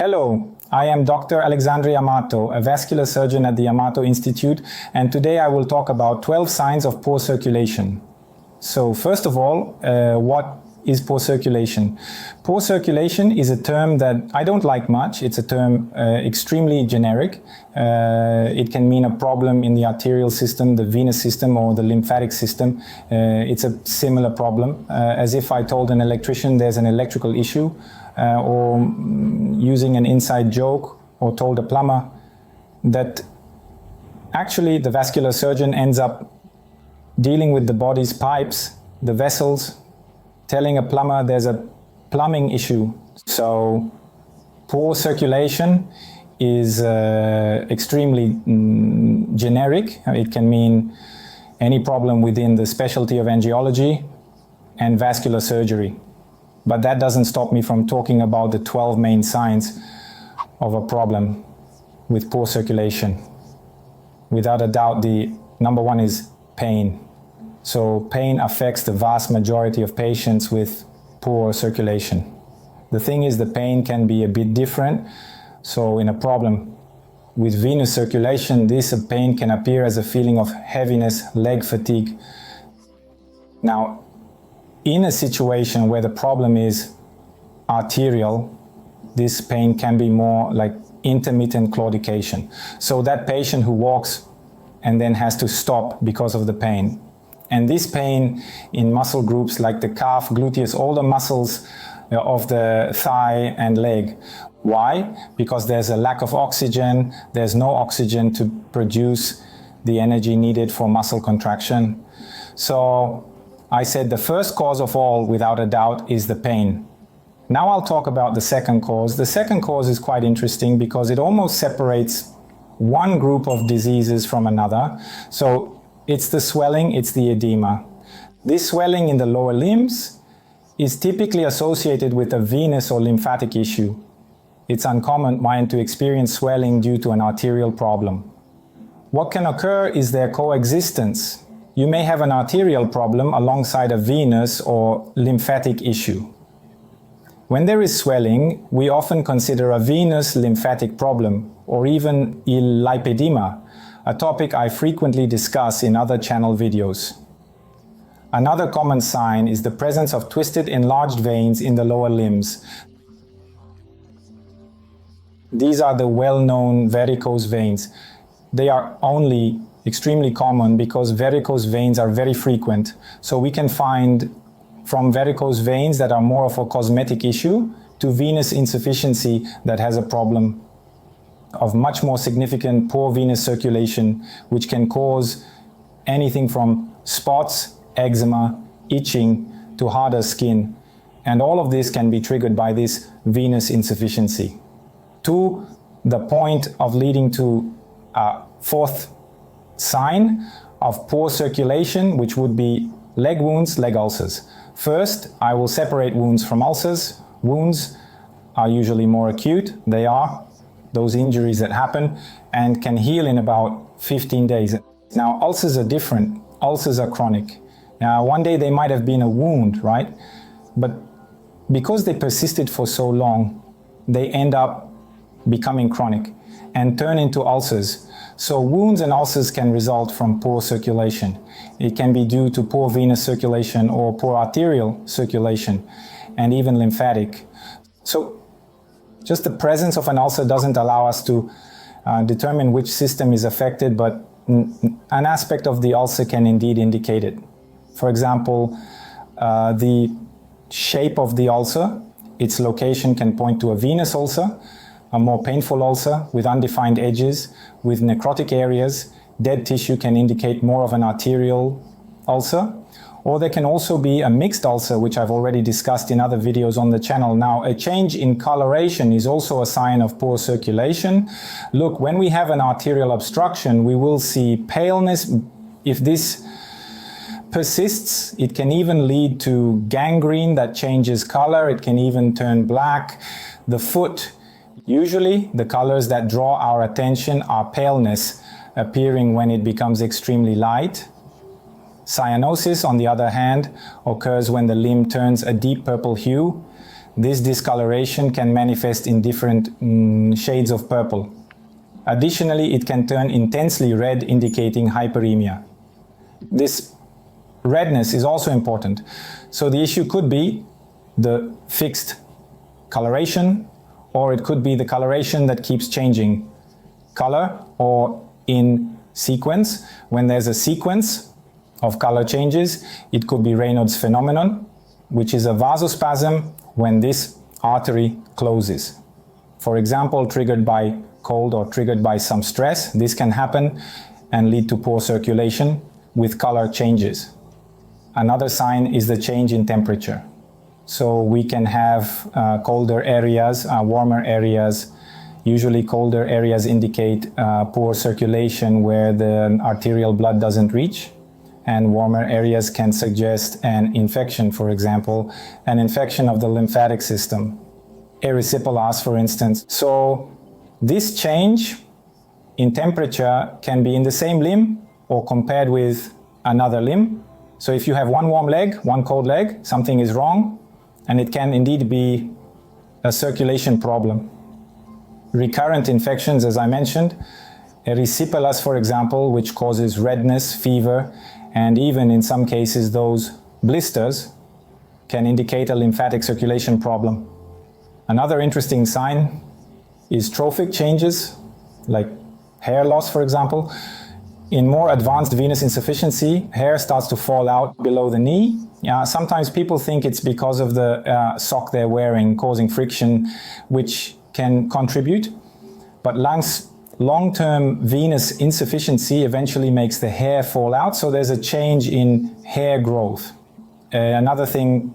Hello, I am Dr. Alexandre Amato, a vascular surgeon at the Amato Institute, and today I will talk about 12 signs of poor circulation. So first of all, what is poor circulation? Poor circulation is a term that I don't like much. It's a term extremely generic. It can mean a problem in the arterial system, the venous system, or the lymphatic system. It's a similar problem, as if I told an electrician there's an electrical issue, or using an inside joke, or told a plumber that actually the vascular surgeon ends up dealing with the body's pipes, the vessels, telling a plumber there's a plumbing issue. So poor circulation is extremely generic. It can mean any problem within the specialty of angiology and vascular surgery. But that doesn't stop me from talking about the 12 main signs of a problem with poor circulation. Without a doubt, the number one is pain. So pain affects the vast majority of patients with poor circulation. The thing is, the pain can be a bit different. So in a problem with venous circulation, this pain can appear as a feeling of heaviness, leg fatigue. Now, in a situation where the problem is arterial, this pain can be more like intermittent claudication. So that patient who walks and then has to stop because of the pain. And this pain in muscle groups like the calf, gluteus, all the muscles of the thigh and leg. Why? Because there's a lack of oxygen, there's no oxygen to produce the energy needed for muscle contraction. So I said the first cause of all, without a doubt, is the pain. Now I'll talk about the second cause. The second cause is quite interesting because it almost separates one group of diseases from another. So it's the swelling, it's the edema. This swelling in the lower limbs is typically associated with a venous or lymphatic issue. It's uncommon to experience swelling due to an arterial problem. What can occur is their coexistence. You may have an arterial problem alongside a venous or lymphatic issue. When there is swelling, we often consider a venous lymphatic problem or even lipedema, a topic I frequently discuss in other channel videos. Another common sign is the presence of twisted enlarged veins in the lower limbs. These are the well-known varicose veins. They are only extremely common because varicose veins are very frequent. So we can find from varicose veins that are more of a cosmetic issue to venous insufficiency that has a problem of much more significant poor venous circulation, which can cause anything from spots, eczema, itching to harder skin. And all of this can be triggered by this venous insufficiency. To the point of leading to a fourth sign of poor circulation, which would be leg wounds, leg ulcers. First, I will separate wounds from ulcers. Wounds are usually more acute. They are those injuries that happen and can heal in about 15 days. Now, ulcers are different. Ulcers are chronic. Now, one day they might have been a wound, right? But because they persisted for so long, they end up becoming chronic and turn into ulcers. So wounds and ulcers can result from poor circulation. It can be due to poor venous circulation or poor arterial circulation and even lymphatic. So just the presence of an ulcer doesn't allow us to determine which system is affected, but an aspect of the ulcer can indeed indicate it. For example, the shape of the ulcer, its location can point to a venous ulcer, a more painful ulcer with undefined edges, with necrotic areas. Dead tissue can indicate more of an arterial ulcer. Or there can also be a mixed ulcer, which I've already discussed in other videos on the channel. Now, a change in coloration is also a sign of poor circulation. Look, when we have an arterial obstruction, we will see paleness. If this persists, it can even lead to gangrene that changes color. It can even turn black. The foot, usually the colors that draw our attention are paleness, appearing when it becomes extremely light. Cyanosis, on the other hand, occurs when the limb turns a deep purple hue. This discoloration can manifest in different shades of purple. Additionally, it can turn intensely red, indicating hyperemia. This redness is also important. So the issue could be the fixed coloration, or it could be the coloration that keeps changing color, or in sequence. When there's a sequence of color changes, it could be Raynaud's phenomenon, which is a vasospasm when this artery closes. For example, triggered by cold or triggered by some stress, this can happen and lead to poor circulation with color changes. Another sign is the change in temperature. So we can have colder areas, warmer areas. Usually colder areas indicate poor circulation where the arterial blood doesn't reach. And warmer areas can suggest an infection, for example, an infection of the lymphatic system, erysipelas, for instance. So this change in temperature can be in the same limb or compared with another limb. So if you have one warm leg, one cold leg, something is wrong, and it can indeed be a circulation problem. Recurrent infections, as I mentioned, erysipelas, for example, which causes redness, fever, and even in some cases those blisters can indicate a lymphatic circulation problem. Another interesting sign is trophic changes, like hair loss, for example. In more advanced venous insufficiency, hair starts to fall out below the knee. Sometimes people think it's because of the sock they're wearing causing friction, which can contribute, but long-term venous insufficiency eventually makes the hair fall out, so there's a change in hair growth. Another thing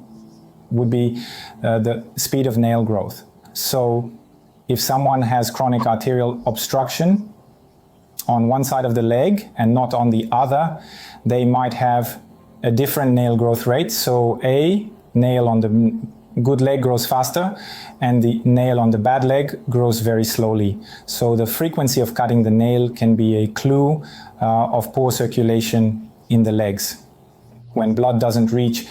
would be the speed of nail growth. So if someone has chronic arterial obstruction on one side of the leg and not on the other, they might have a different nail growth rate. So a nail on the good leg grows faster and the nail on the bad leg grows very slowly. So the frequency of cutting the nail can be a clue of poor circulation in the legs. When blood doesn't reach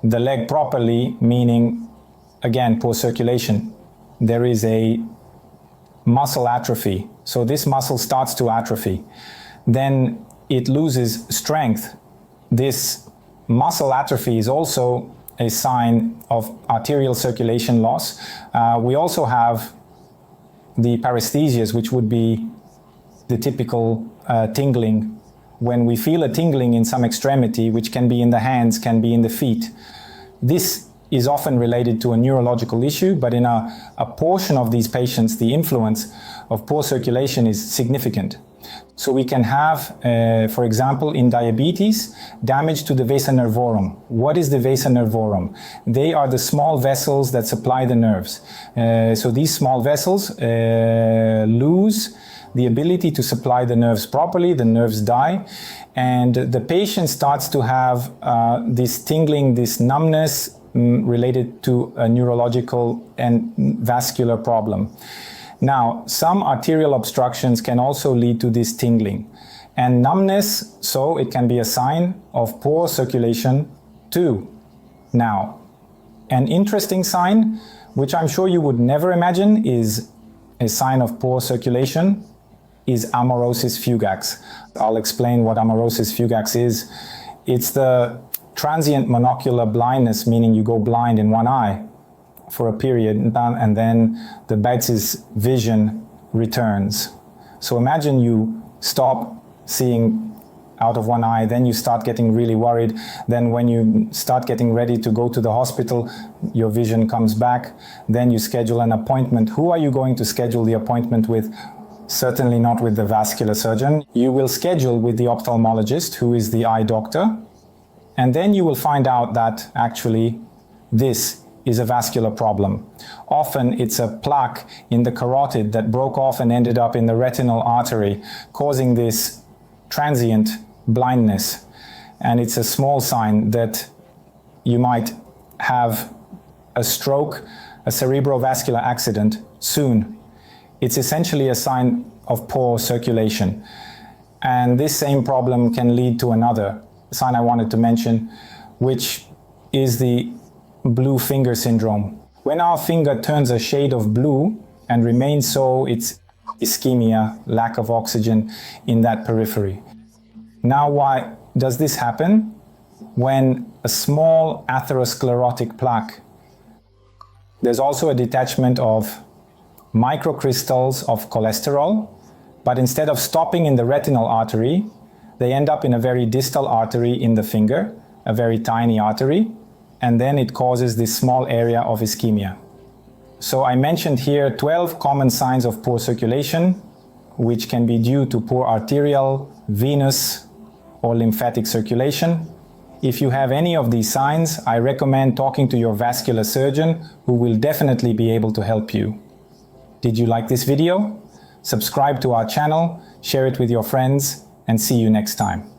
the leg properly, meaning, again, poor circulation, there is a muscle atrophy. So this muscle starts to atrophy. Then it loses strength. This muscle atrophy is also a sign of arterial circulation loss. We also have the paresthesias, which would be the typical tingling. When we feel a tingling in some extremity, which can be in the hands, can be in the feet, this is often related to a neurological issue, but in a portion of these patients, the influence of poor circulation is significant. So we can have, for example, in diabetes, damage to the vasa nervorum. What is the vasa nervorum? They are the small vessels that supply the nerves. So these small vessels lose the ability to supply the nerves properly, the nerves die, and the patient starts to have this tingling, this numbness related to a neurological and vascular problem. Now, some arterial obstructions can also lead to this tingling and numbness, so it can be a sign of poor circulation too. Now, an interesting sign, which I'm sure you would never imagine is a sign of poor circulation, is amaurosis fugax. I'll explain what amaurosis fugax is. It's the transient monocular blindness, meaning you go blind in one eye for a period and then the Bates's vision returns. So imagine you stop seeing out of one eye, then you start getting really worried. Then when you start getting ready to go to the hospital, your vision comes back. Then you schedule an appointment. Who are you going to schedule the appointment with? Certainly not with the vascular surgeon. You will schedule with the ophthalmologist, who is the eye doctor. And then you will find out that actually this is a vascular problem. Often it's a plaque in the carotid that broke off and ended up in the retinal artery, causing this transient blindness. And it's a small sign that you might have a stroke, a cerebrovascular accident soon. It's essentially a sign of poor circulation. And this same problem can lead to another sign I wanted to mention, which is the blue finger syndrome. When our finger turns a shade of blue and remains so, it's ischemia, lack of oxygen in that periphery. Now, why does this happen? When a small atherosclerotic plaque, there's also a detachment of microcrystals of cholesterol, but instead of stopping in the retinal artery, they end up in a very distal artery in the finger, a very tiny artery, and then it causes this small area of ischemia. So I mentioned here 12 common signs of poor circulation, which can be due to poor arterial, venous, or lymphatic circulation. If you have any of these signs, I recommend talking to your vascular surgeon, who will definitely be able to help you. Did you like this video? Subscribe to our channel, share it with your friends, and see you next time.